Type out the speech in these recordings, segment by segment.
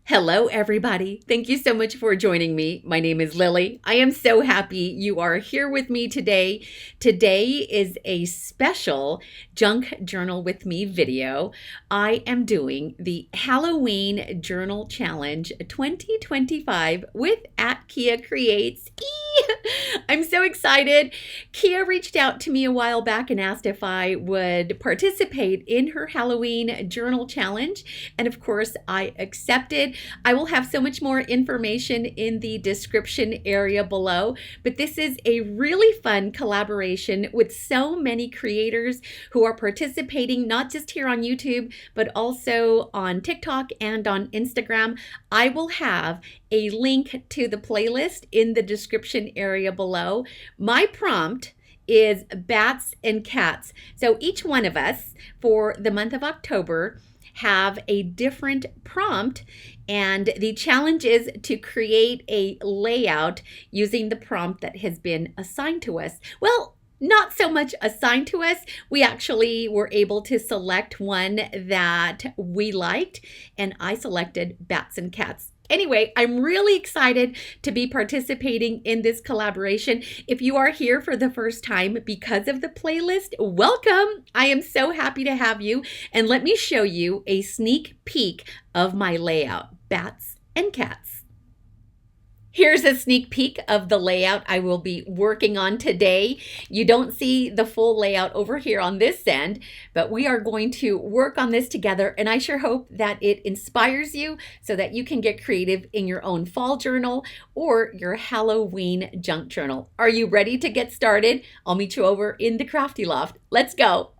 Hello, everybody. Thank you so much for joining me. My name is Lily. I am so happy you are here with me today. Today is a special Junk Journal with Me video. I am doing the Halloween Journal Challenge 2025 with Kia Creates. I'm so excited. Kia reached out to me a while back and asked if I would participate in her Halloween Journal Challenge. And of course, I accepted. I will have so much more information in the description area below, but this is a really fun collaboration with so many creators who are participating, not just here on YouTube, but also on TikTok and on Instagram. I will have a link to the playlist in the description area below. My prompt is bats and cats. So each one of us for the month of October have a different prompt, and the challenge is to create a layout using the prompt that has been assigned to us. Well, not so much assigned to us. We actually were able to select one that we liked, and I selected bats and cats. Anyway, I'm really excited to be participating in this collaboration. If you are here for the first time because of the playlist, welcome. I am so happy to have you. And let me show you a sneak peek of my layout, bats and cats. Here's a sneak peek of the layout I will be working on today. You don't see the full layout over here on this end, but we are going to work on this together, and I sure hope that it inspires you so that you can get creative in your own fall journal or your Halloween junk journal. Are you ready to get started? I'll meet you over in the Crafty Loft. Let's go.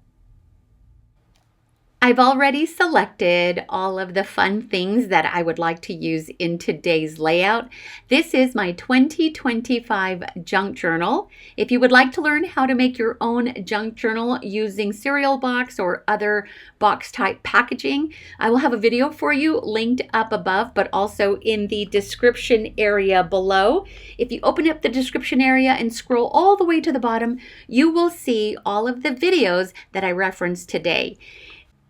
I've already selected all of the fun things that I would like to use in today's layout. This is my 2025 junk journal. If you would like to learn how to make your own junk journal using cereal box or other box type packaging, I will have a video for you linked up above, but also in the description area below. If you open up the description area and scroll all the way to the bottom, you will see all of the videos that I referenced today.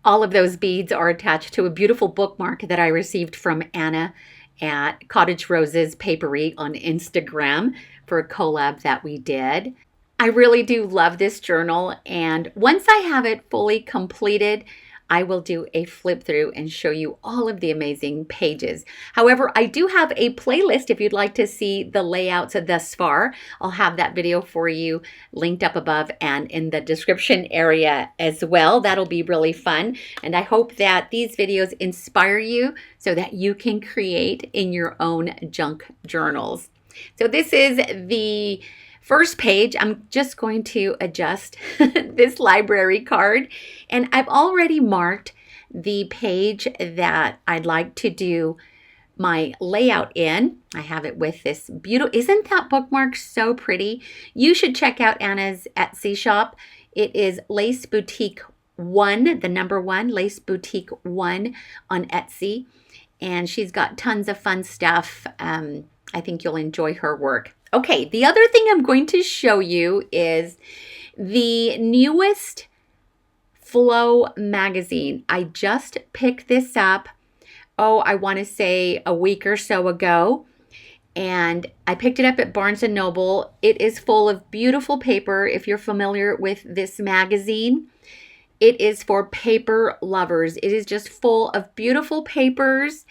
All of those beads are attached to a beautiful bookmark that I received from Anna at Cottage Roses Papery on Instagram for a collab that we did. I really do love this journal, and once I have it fully completed, I will do a flip through and show you all of the amazing pages. However, I do have a playlist if you'd like to see the layouts thus far. I'll have that video for you linked up above and in the description area as well. That'll be really fun. And I hope that these videos inspire you so that you can create in your own junk journals. So this is the first page. I'm just going to adjust this library card, and I've already marked the page that I'd like to do my layout in. I have it with this beautiful, isn't that bookmark so pretty? You should check out Anna's Etsy shop. It is Lace Boutique 1, the number 1, Lace Boutique 1 on Etsy, and she's got tons of fun stuff. I think you'll enjoy her work. Okay, the other thing I'm going to show you is the newest Flow magazine. I just picked this up, I want to say a week or so ago, and I picked it up at Barnes & Noble. It is full of beautiful paper. If you're familiar with this magazine, it is for paper lovers. It is just full of beautiful papers.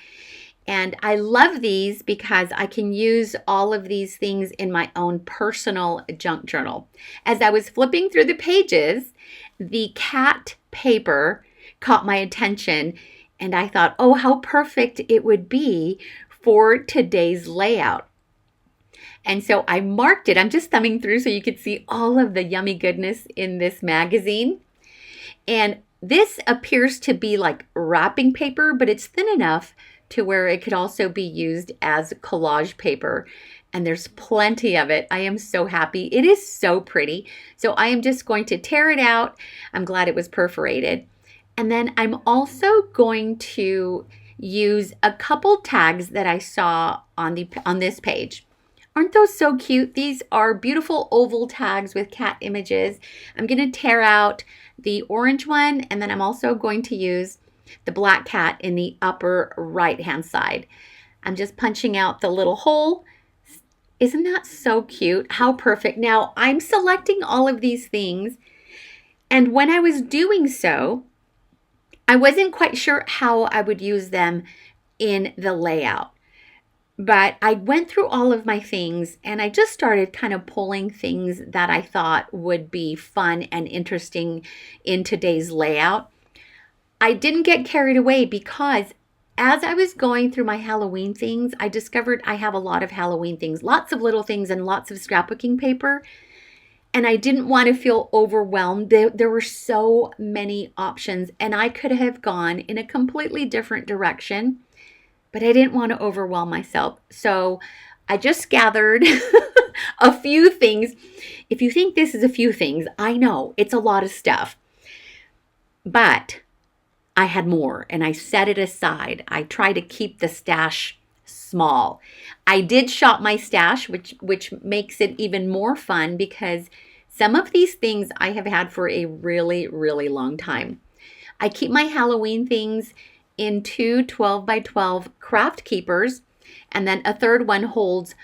And I love these because I can use all of these things in my own personal junk journal. As I was flipping through the pages, the cat paper caught my attention, and I thought, oh, how perfect it would be for today's layout. And so I marked it. I'm just thumbing through so you could see all of the yummy goodness in this magazine. And this appears to be like wrapping paper, but it's thin enough to where it could also be used as collage paper. And there's plenty of it. I am so happy. It is so pretty. So I am just going to tear it out. I'm glad it was perforated. And then I'm also going to use a couple tags that I saw on this page. Aren't those so cute? These are beautiful oval tags with cat images. I'm going to tear out the orange one, and then I'm also going to use the black cat in the upper right-hand side. I'm just punching out the little hole. Isn't that so cute? How perfect. Now, I'm selecting all of these things, and when I was doing so, I wasn't quite sure how I would use them in the layout. But I went through all of my things and I just started kind of pulling things that I thought would be fun and interesting in today's layout. I didn't get carried away because as I was going through my Halloween things, I discovered I have a lot of Halloween things, lots of little things and lots of scrapbooking paper. And I didn't want to feel overwhelmed. There were so many options and I could have gone in a completely different direction. But I didn't want to overwhelm myself. So I just gathered a few things. If you think this is a few things, I know it's a lot of stuff. But I had more and I set it aside. I try to keep the stash small. I did shop my stash, which makes it even more fun because some of these things I have had for a really, really long time. I keep my Halloween things in two 12 by 12 craft keepers, and then a third one holds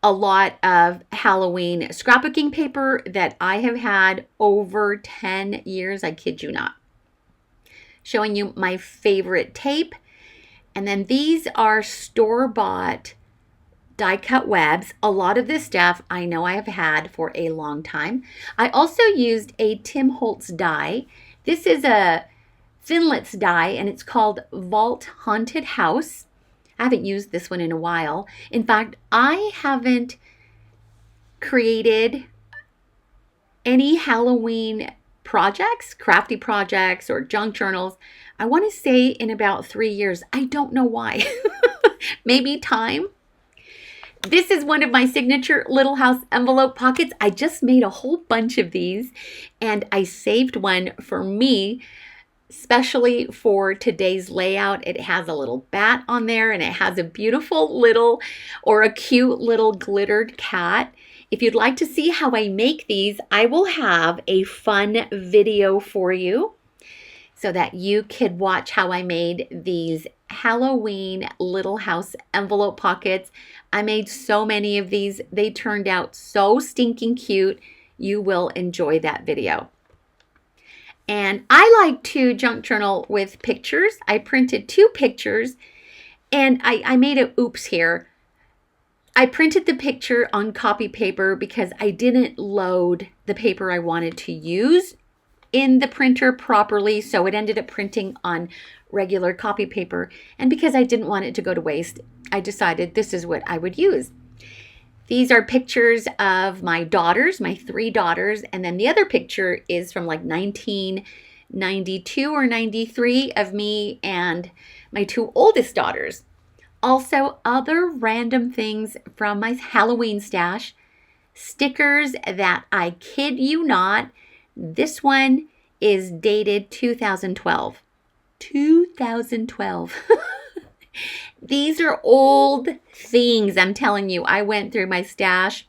a lot of Halloween scrapbooking paper that I have had over 10 years, I kid you not. Showing you my favorite tape, and then these are store-bought die cut webs. A lot of this stuff I know I have had for a long time. I also used a Tim Holtz die. This is a Finlet's die, and it's called Vault Haunted House. I haven't used this one in a while. In fact, I haven't created any Halloween projects, crafty projects, or junk journals. I want to say in about 3 years. I don't know why. Maybe time. This is one of my signature Little House envelope pockets. I just made a whole bunch of these, and I saved one for me, especially for today's layout. It has a little bat on there and it has a beautiful little or a cute little glittered cat. If you'd like to see how I make these, I will have a fun video for you so that you could watch how I made these Halloween Little House envelope pockets. I made so many of these. They turned out so stinking cute. You will enjoy that video. And I like to junk journal with pictures. I printed 2 pictures and I made a oops here. I printed the picture on copy paper because I didn't load the paper I wanted to use in the printer properly. So it ended up printing on regular copy paper. And because I didn't want it to go to waste, I decided this is what I would use. These are pictures of my daughters, my 3 daughters, and then the other picture is from like 1992 or 93 of me and my 2 oldest daughters. Also, other random things from my Halloween stash. Stickers that I kid you not, this one is dated 2012. 2012. These are old things, I'm telling you. I went through my stash.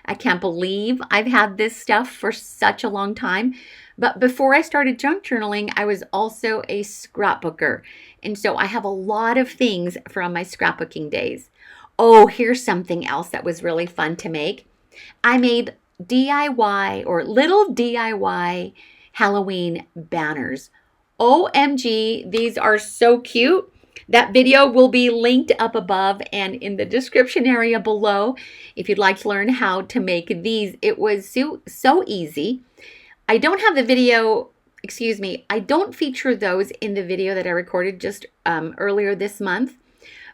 I can't believe I've had this stuff for such a long time. But before I started junk journaling, I was also a scrapbooker. And so I have a lot of things from my scrapbooking days. Oh, here's something else that was really fun to make. I made DIY or little DIY Halloween banners. OMG, these are so cute. That video will be linked up above and in the description area below if you'd like to learn how to make these. It was so easy. I don't have the video, I don't feature those in the video that I recorded just earlier this month,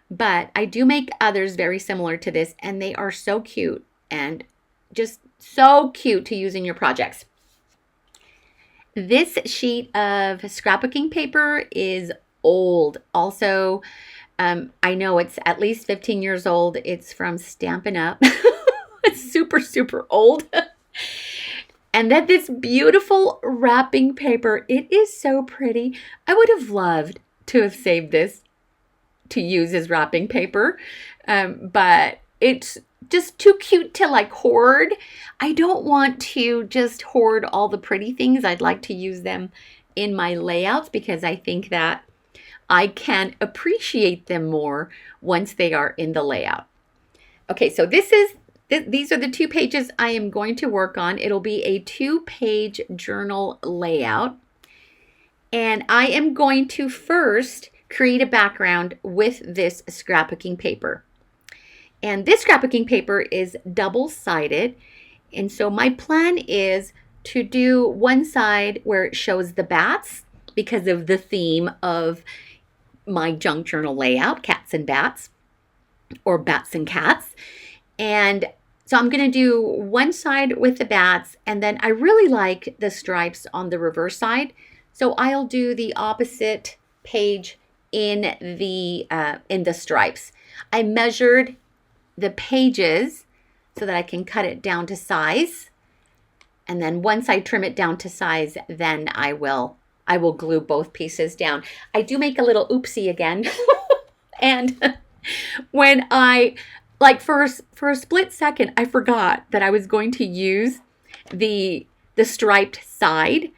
but I do make others very similar to this, and they are so cute and just so cute to use in your projects. This sheet of scrapbooking paper is old. Also, I know it's at least 15 years old. It's from Stampin' Up. It's super, super old. And then this beautiful wrapping paper. It is so pretty. I would have loved to have saved this to use as wrapping paper, but it's just too cute to like hoard. I don't want to just hoard all the pretty things. I'd like to use them in my layouts because I think that I can appreciate them more once they are in the layout. Okay, so these are the 2 pages I am going to work on. It'll be a 2-page journal layout. And I am going to first create a background with this scrapbooking paper. And this scrapbooking paper is double-sided. And so my plan is to do one side where it shows the bats because of the theme of my junk journal layout, cats and bats, or bats and cats. And so I'm going to do one side with the bats, and then I really like the stripes on the reverse side. So I'll do the opposite page in the stripes. I measured the pages so that I can cut it down to size. And then once I trim it down to size, then I will glue both pieces down. I do make a little oopsie again. And when for a split second, I forgot that I was going to use the striped side.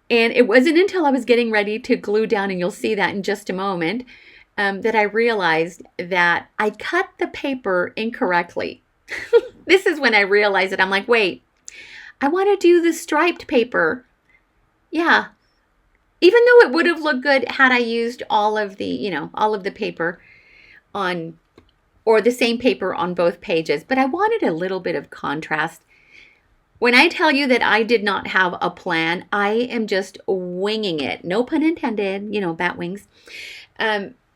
And it wasn't until I was getting ready to glue down, and you'll see that in just a moment, that I realized that I cut the paper incorrectly. This is when I realized it. I'm like, wait, I want to do the striped paper. Yeah. Even though it would have looked good had I used all of the paper on, or the same paper on both pages, but I wanted a little bit of contrast. When I tell you that I did not have a plan, I am just winging it. No pun intended, bat wings.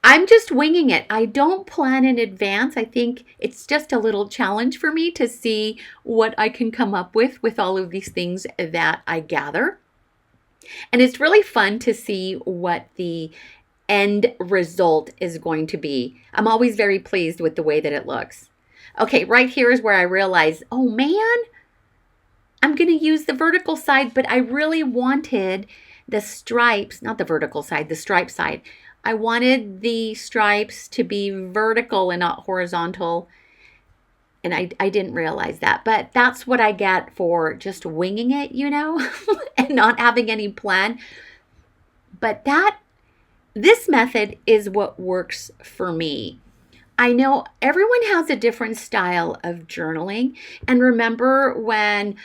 I'm just winging it. I don't plan in advance. I think it's just a little challenge for me to see what I can come up with all of these things that I gather. And it's really fun to see what the end result is going to be. I'm always very pleased with the way that it looks. Okay, right here is where I realize, oh man, I'm going to use the vertical side, but I really wanted the stripes, not the vertical side, the stripe side. I wanted the stripes to be vertical and not horizontal. And I didn't realize that, but that's what I get for just winging it, and not having any plan. But this method is what works for me. I know everyone has a different style of journaling. And remember when,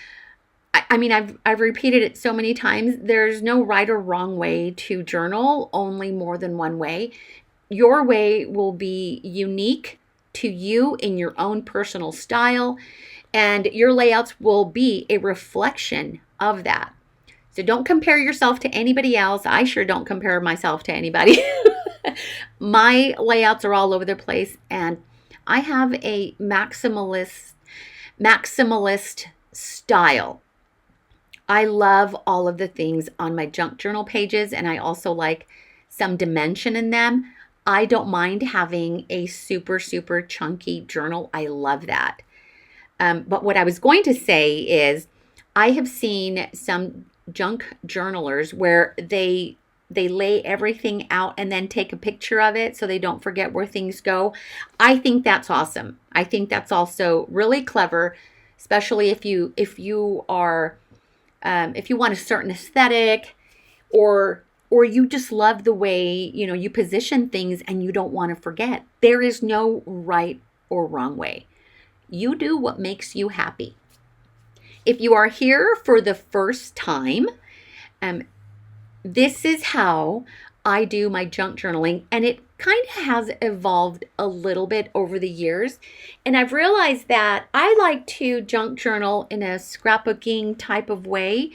I've repeated it so many times, there's no right or wrong way to journal, only more than one way. Your way will be unique to you in your own personal style, and your layouts will be a reflection of that. So don't compare yourself to anybody else. I sure don't compare myself to anybody. My layouts are all over the place, and I have a maximalist style. I love all of the things on my junk journal pages, and I also like some dimension in them. I don't mind having a super, super chunky journal. I love that. But what I was going to say is I have seen some junk journalers where they lay everything out and then take a picture of it so they don't forget where things go. I think that's awesome. I think that's also really clever, especially if you want a certain aesthetic, or you just love the way you position things and you don't want to forget. There is no right or wrong way. You do what makes you happy. If you are here for the first time, this is how I do my junk journaling, and it kind of has evolved a little bit over the years. And I've realized that I like to junk journal in a scrapbooking type of way,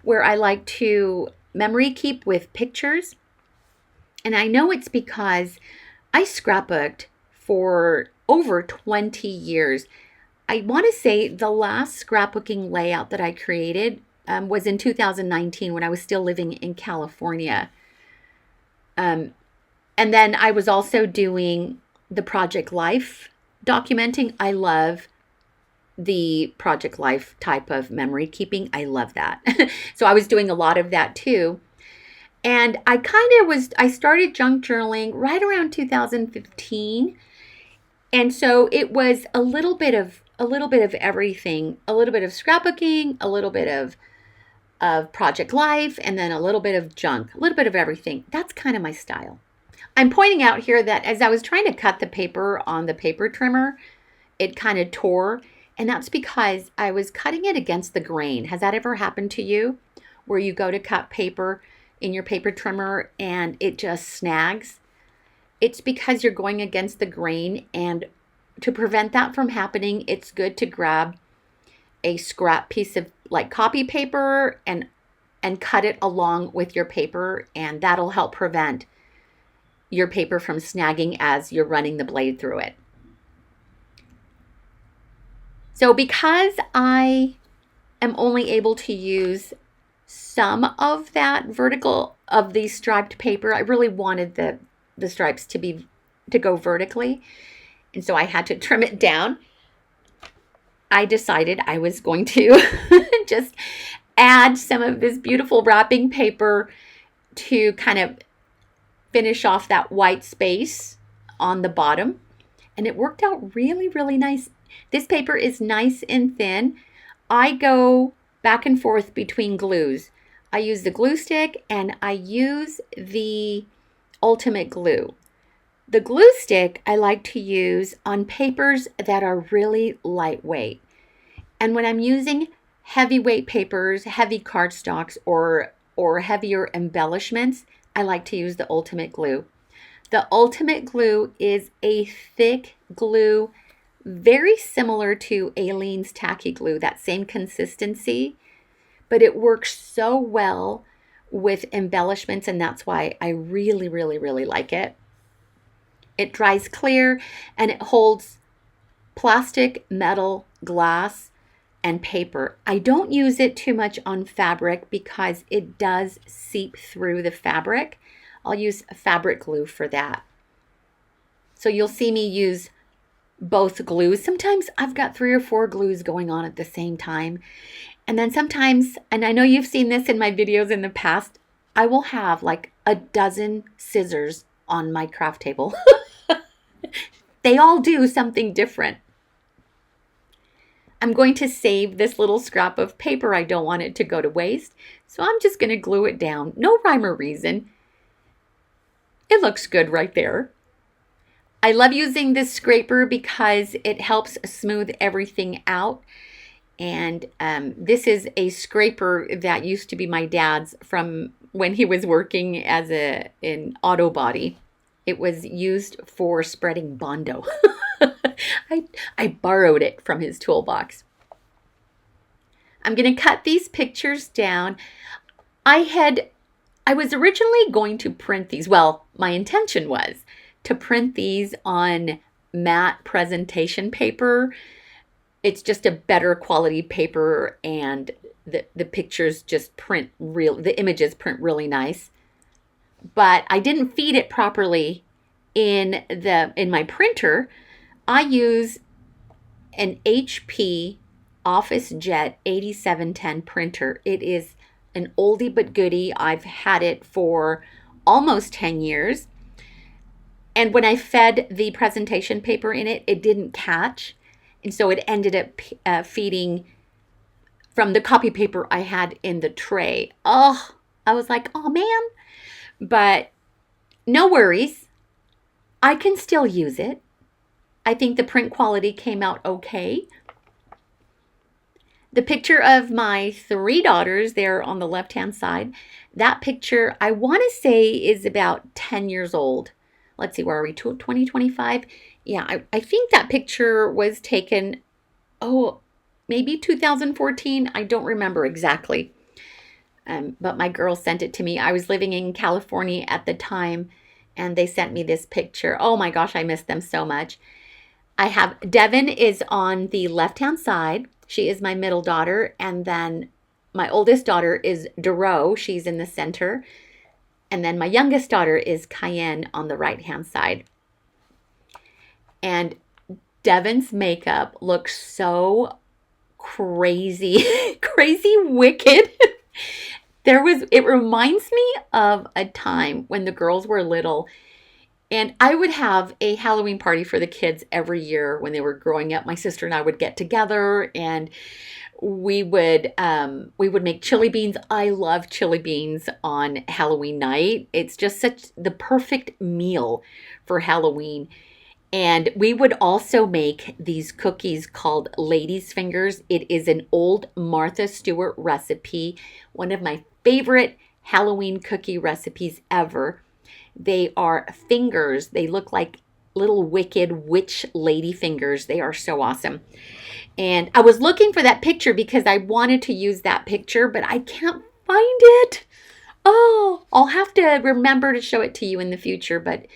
where I like to memory keep with pictures. And I know it's because I scrapbooked for over 20 years. I want to say the last scrapbooking layout that I created was in 2019 when I was still living in California. And then I was also doing the Project Life documenting. I love the Project Life type of memory keeping. I love that. So I was doing a lot of that too. And I started junk journaling right around 2015. And so it was a little bit of everything, a little bit of scrapbooking, a little bit of of Project Life, and then a little bit of junk, a little bit of everything. That's kind of my style. I'm pointing out here that as I was trying to cut the paper on the paper trimmer, it kind of tore, and that's because I was cutting it against the grain. Has that ever happened to you, where you go to cut paper in your paper trimmer and it just snags? It's because you're going against the grain, and to prevent that from happening, it's good to grab a scrap piece of like copy paper and cut it along with your paper, and that'll help prevent your paper from snagging as you're running the blade through it. So because I am only able to use some of that vertical of the striped paper, I really wanted the stripes to go vertically, and so I had to trim it down. I decided I was going to just add some of this beautiful wrapping paper to kind of finish off that white space on the bottom, and it worked out really, really nice. This paper is nice and thin. I go back and forth between glues. I use the glue stick and I use the ultimate glue. The glue stick I like to use on papers that are really lightweight. And when I'm using heavyweight papers, heavy cardstocks, or heavier embellishments, I like to use the ultimate glue. The ultimate glue is a thick glue, very similar to Aleene's tacky glue, that same consistency, but it works so well with embellishments, and that's why I really, really, really like it. It dries clear, and it holds plastic, metal, glass, and paper. I don't use it too much on fabric because it does seep through the fabric. I'll use fabric glue for that. So you'll see me use both glues. Sometimes I've got 3 or 4 glues going on at the same time. And then sometimes, and I know you've seen this in my videos in the past, I will have like a dozen scissors on my craft table. They all do something different. I'm going to save this little scrap of paper. I don't want it to go to waste. So I'm just going to glue it down. No rhyme or reason. It looks good right there. I love using this scraper because it helps smooth everything out. And this is a scraper that used to be my dad's from when he was working as in auto body. It was used for spreading Bondo. I borrowed it from his toolbox. I'm going to cut these pictures down. I was originally going to print these. Well, my intention was to print these on matte presentation paper. It's just a better quality paper, and the pictures just the images print really nice. But I didn't feed it properly in my printer. I use an HP OfficeJet 8710 printer. It is an oldie but goodie. I've had it for almost 10 years. And when I fed the presentation paper in it, it didn't catch. And so it ended up feeding from the copy paper I had in the tray. Oh, I was like, oh man. But no worries. I can still use it. I think the print quality came out okay. The picture of my 3 daughters there on the left-hand side, that picture I want to say is about 10 years old. Let's see, where are we? 2025? Yeah, I think that picture was taken, maybe 2014. I don't remember exactly. But my girls sent it to me. I was living in California at the time, and they sent me this picture. Oh my gosh, I miss them so much. I have Devin is on the left-hand side. She is my middle daughter. And then my oldest daughter is Duro. She's in the center. And then my youngest daughter is Cayenne on the right-hand side. And Devin's makeup looks so crazy, crazy wicked. It reminds me of a time when the girls were little, and I would have a Halloween party for the kids every year when they were growing up. My sister and I would get together, and We would make chili beans. I love chili beans on Halloween night. It's just such the perfect meal for Halloween. And we would also make these cookies called Lady's Fingers. It is an old Martha Stewart recipe, one of my favorite Halloween cookie recipes ever. They are fingers. They look like little wicked witch lady fingers. They are so awesome. And I was looking for that picture because I wanted to use that picture, but I can't find it. Oh, I'll have to remember to show it to you in the future, but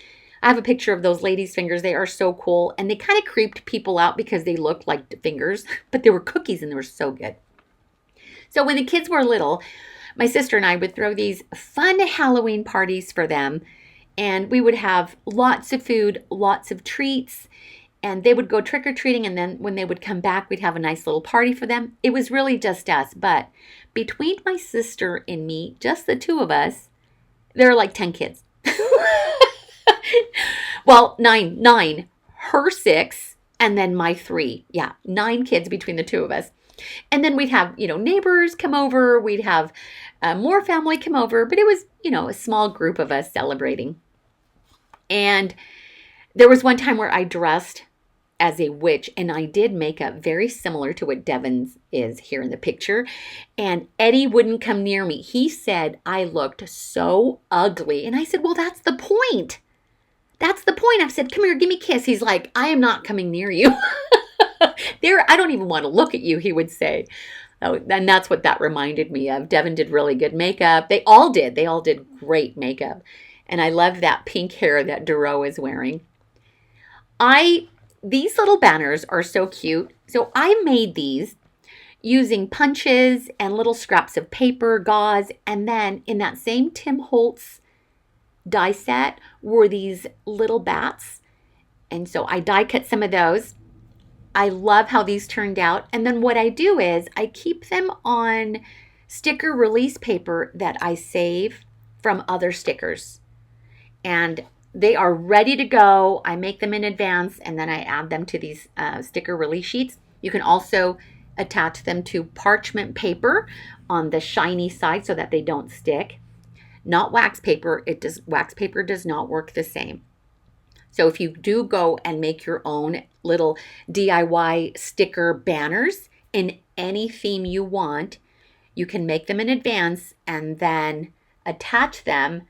I have a picture of those ladies' fingers. They are so cool, and they kind of creeped people out because they looked like fingers, but they were cookies and they were so good. So when the kids were little, my sister and I would throw these fun Halloween parties for them, and we would have lots of food, lots of treats, and they would go trick-or-treating, and then when they would come back, we'd have a nice little party for them. It was really just us, but between my sister and me, just the two of us, there are like 10 kids. Well, nine, her 6, and then my 3. Yeah, 9 kids between the two of us. And then we'd have, neighbors come over. We'd have more family come over, but it was, a small group of us celebrating. And there was one time where I dressed as a witch, and I did makeup very similar to what Devin's is here in the picture. And Eddie wouldn't come near me. He said I looked so ugly. And I said, well, that's the point. That's the point. I said, come here, give me a kiss. He's like, I am not coming near you. I don't even want to look at you, he would say. Oh, and that's what that reminded me of. Devin did really good makeup. They all did. They all did great makeup. And I love that pink hair that Duro is wearing. These little banners are so cute. So I made these using punches and little scraps of paper, gauze, and then in that same Tim Holtz die set were these little bats. And so I die cut some of those. I love how these turned out. And then what I do is I keep them on sticker release paper that I save from other stickers. And they are ready to go. I make them in advance and then I add them to these sticker release sheets. You can also attach them to parchment paper on the shiny side so that they don't stick. Not wax paper. Wax paper does not work the same. So if you do go and make your own little DIY sticker banners in any theme you want, you can make them in advance and then attach them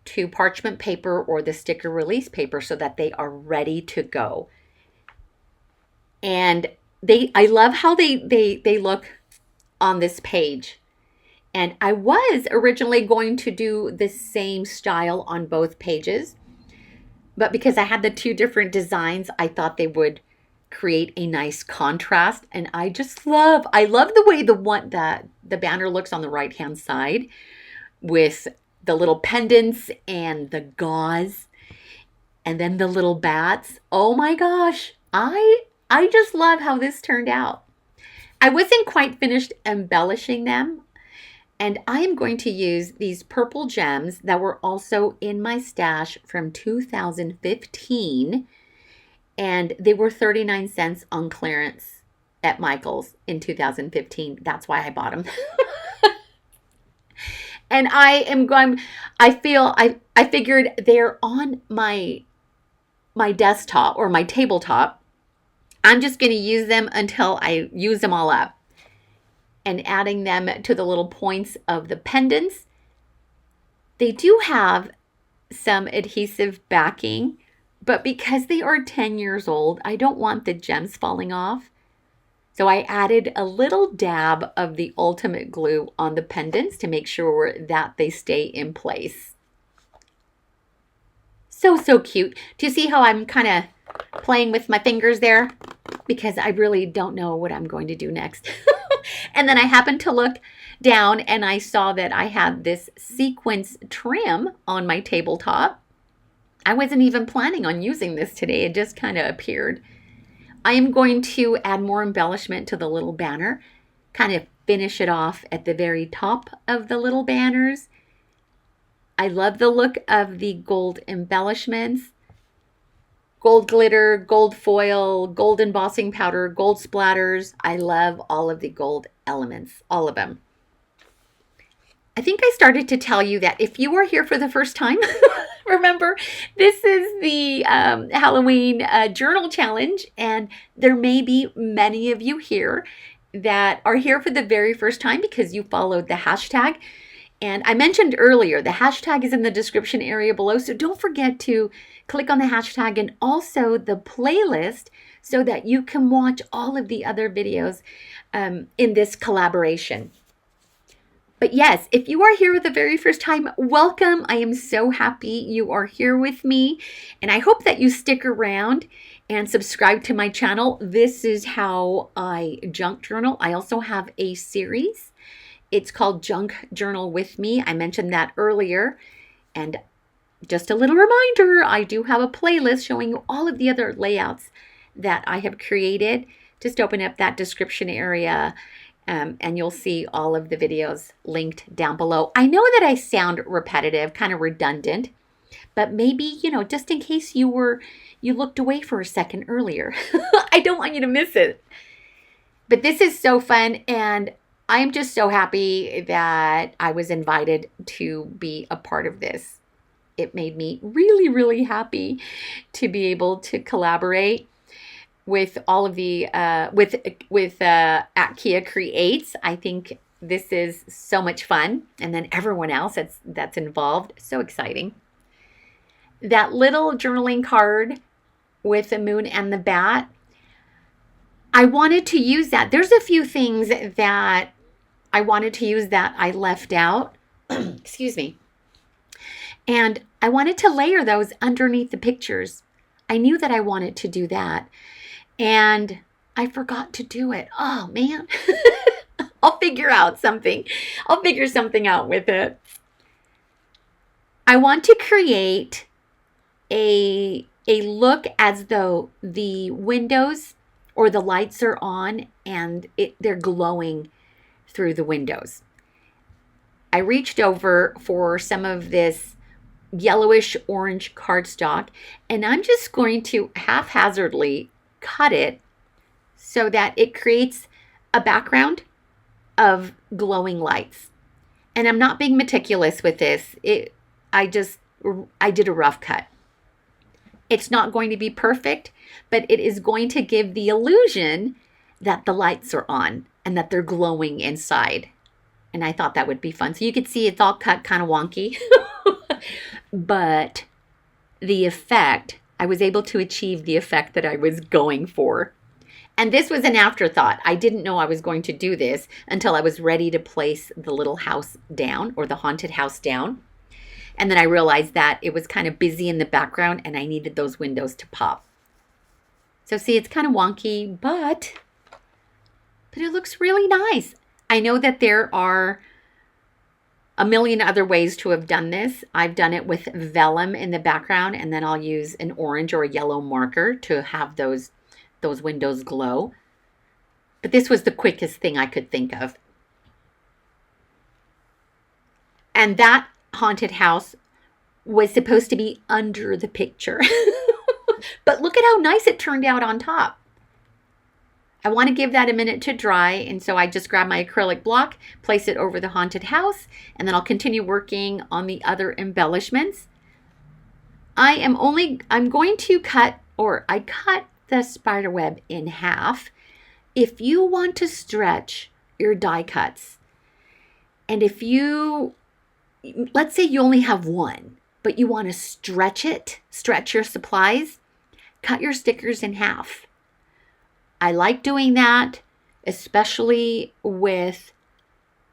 to parchment paper or the sticker release paper so that they are ready to go. And I love how they look on this page. And I was originally going to do the same style on both pages, but because I had the 2 different designs, I thought they would create a nice contrast. And I love the way the banner looks on the right-hand side with the little pendants and the gauze and then the little bats. Oh my gosh, I just love how this turned out. I wasn't quite finished embellishing them. And I am going to use these purple gems that were also in my stash from 2015. And they were 39 cents on clearance at Michael's in 2015. That's why I bought them. And I figured they're on my desktop or my tabletop. I'm just going to use them until I use them all up. And adding them to the little points of the pendants. They do have some adhesive backing, but because they are 10 years old, I don't want the gems falling off. So I added a little dab of the ultimate glue on the pendants to make sure that they stay in place. So cute. Do you see how I'm kind of playing with my fingers there? Because I really don't know what I'm going to do next. And then I happened to look down and I saw that I had this sequins trim on my tabletop. I wasn't even planning on using this today. It just kind of appeared. I am going to add more embellishment to the little banner, kind of finish it off at the very top of the little banners. I love the look of the gold embellishments. gold glitter, gold foil, gold embossing powder, gold splatters. I love all of the gold elements, all of them. I think I started to tell you that if you are here for the first time, remember, this is the Halloween journal challenge, and there may be many of you here that are here for the very first time because you followed the hashtag. And I mentioned earlier, the hashtag is in the description area below, so don't forget to click on the hashtag and also the playlist so that you can watch all of the other videos in this collaboration. But yes, if you are here for the very first time, welcome. I am so happy you are here with me. And I hope that you stick around and subscribe to my channel. This is how I junk journal. I also have a series. It's called Junk Journal with Me. I mentioned that earlier. And just a little reminder, I do have a playlist showing you all of the other layouts that I have created. Just open up that description area. And you'll see all of the videos linked down below. I know that I sound repetitive, kind of redundant, but maybe, just in case you looked away for a second earlier, I don't want you to miss it. But this is so fun, and I'm just so happy that I was invited to be a part of this. It made me really, really happy to be able to collaborate with all of the at Kia Creates. I think this is so much fun, and then everyone else that's involved, so exciting. That little journaling card with the moon and the bat, I wanted to use that. There's a few things that I wanted to use that I left out. Excuse me. And I wanted to layer those underneath the pictures. I knew that I wanted to do that. And I forgot to do it. Oh, man. I'll figure out something. I'll figure something out with it. I want to create a look as though the windows or the lights are on and they're glowing through the windows. I reached over for some of this yellowish orange cardstock, and I'm just going to haphazardly cut it so that it creates a background of glowing lights. And I'm not being meticulous with this. I did a rough cut. It's not going to be perfect, but it is going to give the illusion that the lights are on and that they're glowing inside. And I thought that would be fun. So you could see it's all cut kind of wonky, but the effect, I was able to achieve the effect that I was going for. And this was an afterthought. I didn't know I was going to do this until I was ready to place the little house down, or the haunted house down. And then I realized that it was kind of busy in the background and I needed those windows to pop. So see, it's kind of wonky, but it looks really nice. I know that there are a million other ways to have done this. I've done it with vellum in the background, and then I'll use an orange or a yellow marker to have those windows glow. But this was the quickest thing I could think of. And that haunted house was supposed to be under the picture. But look at how nice it turned out on top. I want to give that a minute to dry, and so I just grab my acrylic block, place it over the haunted house, and then I'll continue working on the other embellishments. I'm going to cut the spider web in half. If you want to stretch your die cuts, and let's say you only have one, but you want to stretch your supplies, cut your stickers in half. I like doing that, especially with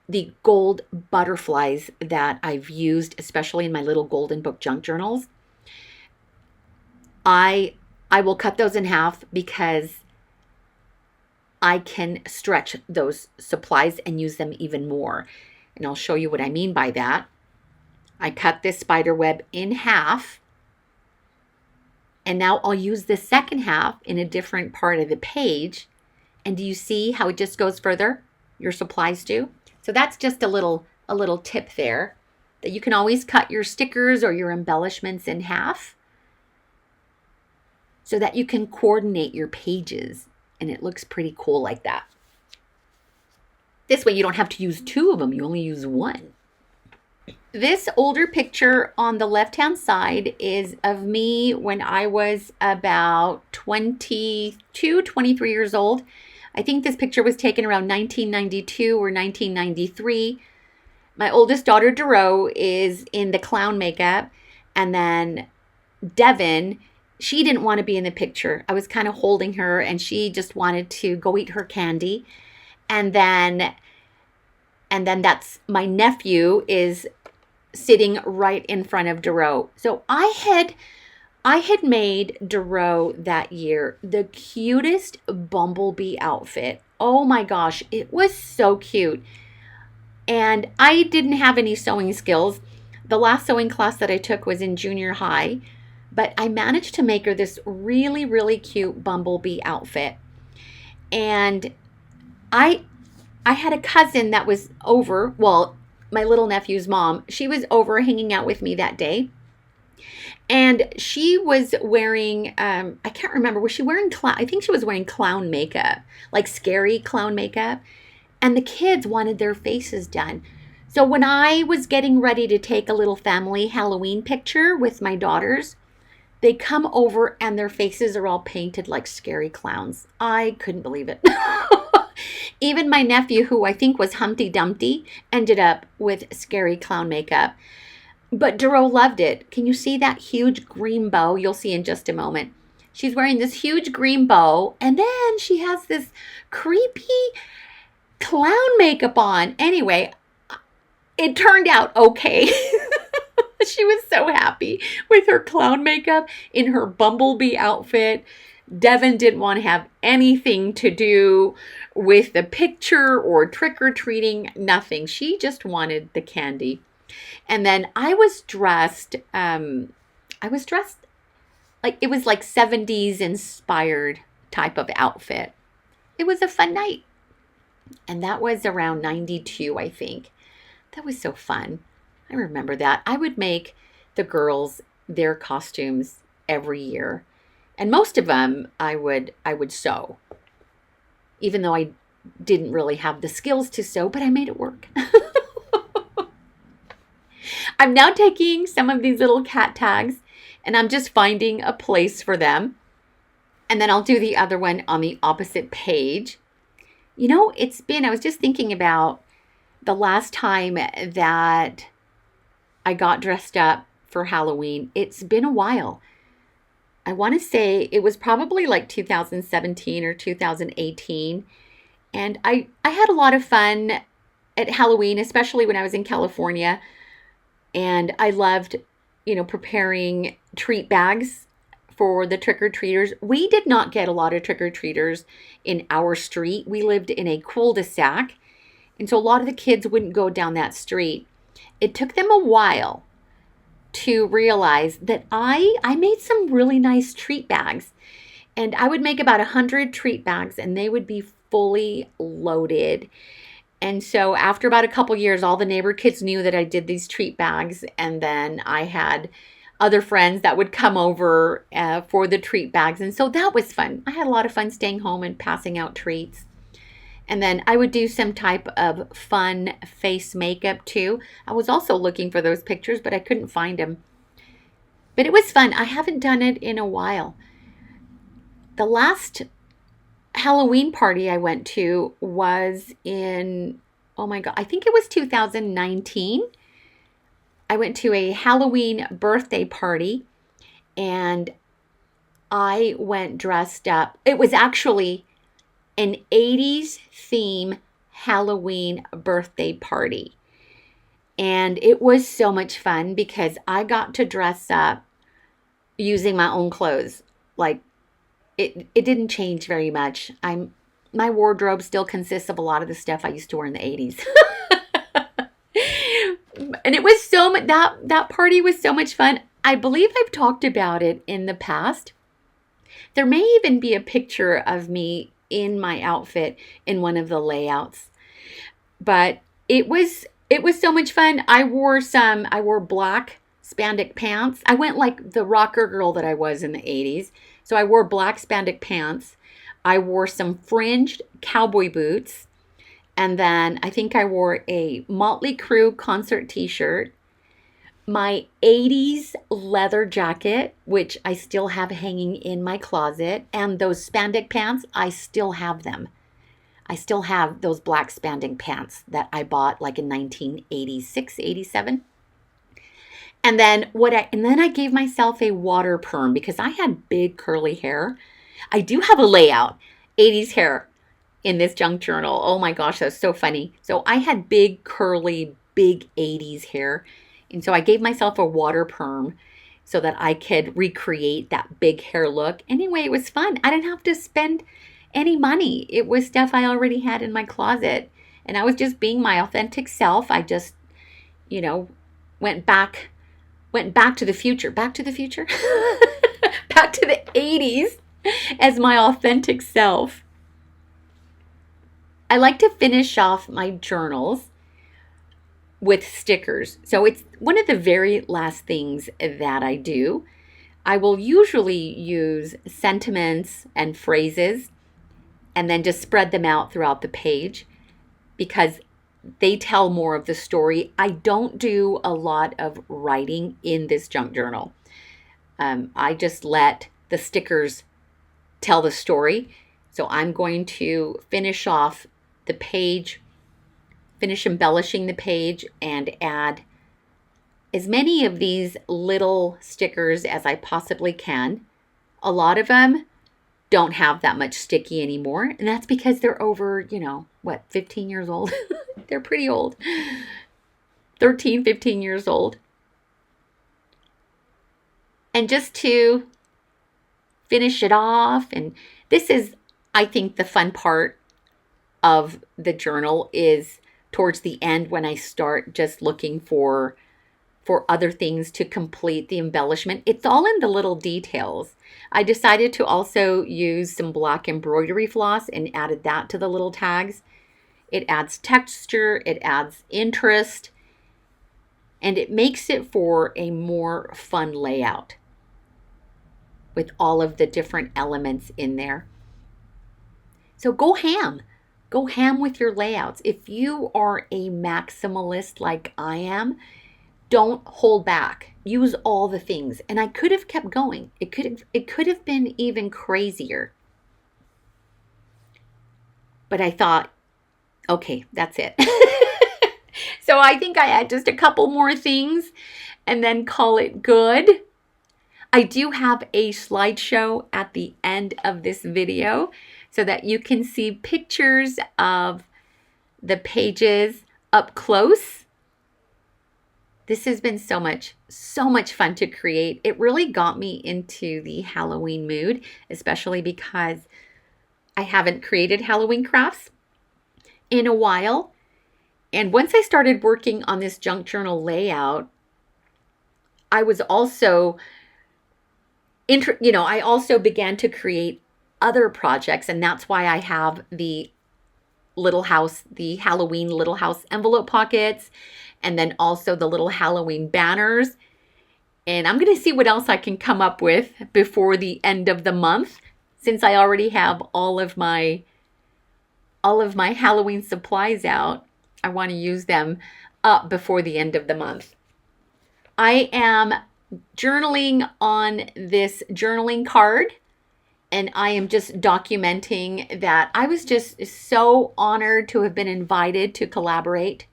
the gold butterflies that I've used, especially in my little golden book junk journals. I will cut those in half because I can stretch those supplies and use them even more. And I'll show you what I mean by that. I cut this spider web in half. And now I'll use the second half in a different part of the page. And do you see how it just goes further? Your supplies do. So that's just a little tip there, that you can always cut your stickers or your embellishments in half so that you can coordinate your pages. And it looks pretty cool like that. This way you don't have to use two of them, you only use one. This older picture on the left-hand side is of me when I was about 22, 23 years old. I think this picture was taken around 1992 or 1993. My oldest daughter, Duro, is in the clown makeup. And then Devin, she didn't want to be in the picture. I was kind of holding her and she just wanted to go eat her candy. And then that's my nephew is sitting right in front of Duro. So I had made Duro that year the cutest bumblebee outfit. Oh my gosh, it was so cute. And I didn't have any sewing skills. The last sewing class that I took was in junior high, but I managed to make her this really, really cute bumblebee outfit. And I had a cousin that was over, well, my little nephew's mom, she was over hanging out with me that day. And she was wearing, I can't remember, was she wearing I think she was wearing clown makeup, like scary clown makeup. And the kids wanted their faces done. So when I was getting ready to take a little family Halloween picture with my daughters, they come over and their faces are all painted like scary clowns. I couldn't believe it. Even my nephew, who I think was Humpty Dumpty, ended up with scary clown makeup. But Duro loved it. Can you see that huge green bow? You'll see in just a moment. She's wearing this huge green bow, and then she has this creepy clown makeup on. Anyway, it turned out okay. She was so happy with her clown makeup in her bumblebee outfit. Devin didn't want to have anything to do with the picture or trick-or-treating, nothing. She just wanted the candy. And then I was dressed like it was like 70s inspired type of outfit. It was a fun night. And that was around 92, I think. That was so fun. I remember that. I would make the girls their costumes every year. And most of them I would sew. Even though I didn't really have the skills to sew, but I made it work. I'm now taking some of these little cat tags and I'm just finding a place for them. And then I'll do the other one on the opposite page. You know, I was just thinking about the last time that I got dressed up for Halloween. It's been a while. I want to say it was probably like 2017 or 2018. And I had a lot of fun at Halloween, especially when I was in California. And I loved, preparing treat bags for the trick-or-treaters. We did not get a lot of trick-or-treaters in our street. We lived in a cul-de-sac. And so a lot of the kids wouldn't go down that street. It took them a while to realize that I made some really nice treat bags. And I would make about 100 treat bags and they would be fully loaded. And so after about a couple years, all the neighbor kids knew that I did these treat bags. And then I had other friends that would come over for the treat bags. And so that was fun. I had a lot of fun staying home and passing out treats. And then I would do some type of fun face makeup too. I was also looking for those pictures, but I couldn't find them. But it was fun. I haven't done it in a while. The last Halloween party I went to was in, oh my God, I think it was 2019. I went to a Halloween birthday party and I went dressed up. It was actually an 80s theme Halloween birthday party. And it was so much fun because I got to dress up using my own clothes. Like it didn't change very much. My wardrobe still consists of a lot of the stuff I used to wear in the 80s. And it was so much, that party was so much fun. I believe I've talked about it in the past. There may even be a picture of me in my outfit in one of the layouts. But it was so much fun. I wore black spandex pants. I went like the rocker girl that I was in the 80s. So I wore black spandex pants. I wore some fringed cowboy boots. And then I think I wore a Motley Crue concert t-shirt, my 80s leather jacket, which I still have hanging in my closet, and those spandex pants, I still have them. I still have those black spandex pants that I bought like in 1986, 87. And then I gave myself a water perm because I had big curly hair. I do have a layout, 80s hair in this junk journal. Oh my gosh, that's so funny. So I had big curly, big 80s hair. And so I gave myself a water perm so that I could recreate that big hair look. Anyway, it was fun. I didn't have to spend any money. It was stuff I already had in my closet. And I was just being my authentic self. I just, went back to the future. Back to the future? Back to the 80s as my authentic self. I like to finish off my journals with stickers. So it's one of the very last things that I do. I will usually use sentiments and phrases and then just spread them out throughout the page because they tell more of the story. I don't do a lot of writing in this junk journal. I just let the stickers tell the story. So I'm going to finish off the page, finish embellishing the page, and add as many of these little stickers as I possibly can. A lot of them don't have that much sticky anymore, and that's because they're over, 15 years old? They're pretty old. 13, 15 years old. And just to finish it off, and this is, I think, the fun part of the journal is towards the end when I start just looking for other things to complete the embellishment. It's all in the little details. I decided to also use some black embroidery floss and added that to the little tags. It adds texture, it adds interest, and it makes it for a more fun layout with all of the different elements in there. So go ham. Go ham with your layouts. If you are a maximalist like I am, don't hold back. Use all the things. And I could have kept going. It could have been even crazier. But I thought, okay, that's it. So I think I add just a couple more things and then call it good. I do have a slideshow at the end of this video so that you can see pictures of the pages up close. This has been so much fun to create. It really got me into the Halloween mood, especially because I haven't created Halloween crafts in a while. And once I started working on this junk journal layout, I was also, I also began to create other projects, and that's why I have the Halloween Little House envelope pockets, and then also the little Halloween banners. And I'm going to see what else I can come up with before the end of the month, since I already have all of my Halloween supplies out. I want to use them up before the end of the month. I am journaling on this journaling card, and I am just documenting that I was just so honored to have been invited to collaborate.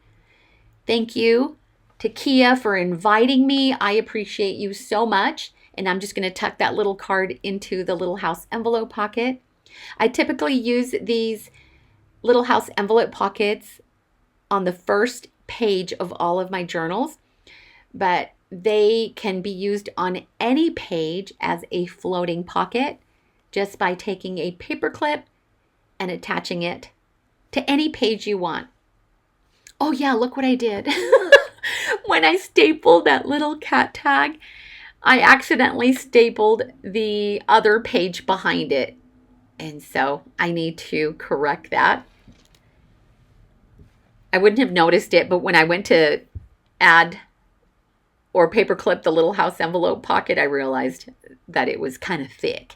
Thank you to Kia for inviting me. I appreciate you so much. And I'm just going to tuck that little card into the Little House envelope pocket. I typically use these Little House envelope pockets on the first page of all of my journals, but they can be used on any page as a floating pocket just by taking a paper clip and attaching it to any page you want. Oh yeah, look what I did. When I stapled that little cat tag, I accidentally stapled the other page behind it. And so I need to correct that. I wouldn't have noticed it, but when I went to add or paperclip the Little House envelope pocket, I realized that it was kind of thick.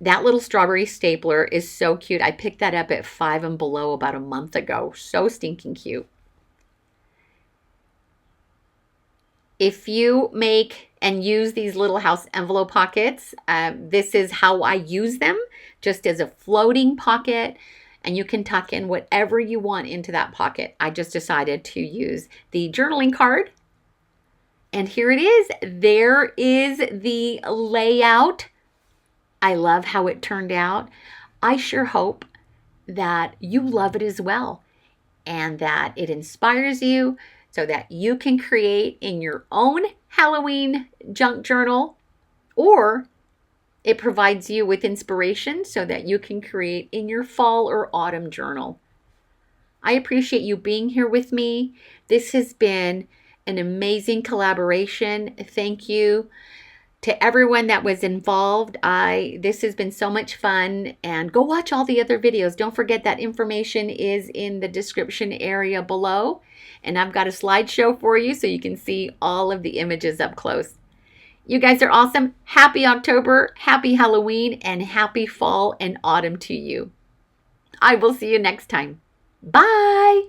That little strawberry stapler is so cute. I picked that up at Five and Below about a month ago. So stinking cute. If you make and use these little house envelope pockets, this is how I use them, just as a floating pocket, and you can tuck in whatever you want into that pocket. I just decided to use the journaling card. And here it is. There is the layout. I love how it turned out. I sure hope that you love it as well and that it inspires you so that you can create in your own Halloween junk journal, or it provides you with inspiration so that you can create in your fall or autumn journal. I appreciate you being here with me. This has been an amazing collaboration. Thank you to everyone that was involved. This has been so much fun, and go watch all the other videos. Don't forget that information is in the description area below, and I've got a slideshow for you so you can see all of the images up close. You guys are awesome. Happy October, happy Halloween, and happy fall and autumn to you. I will see you next time. Bye.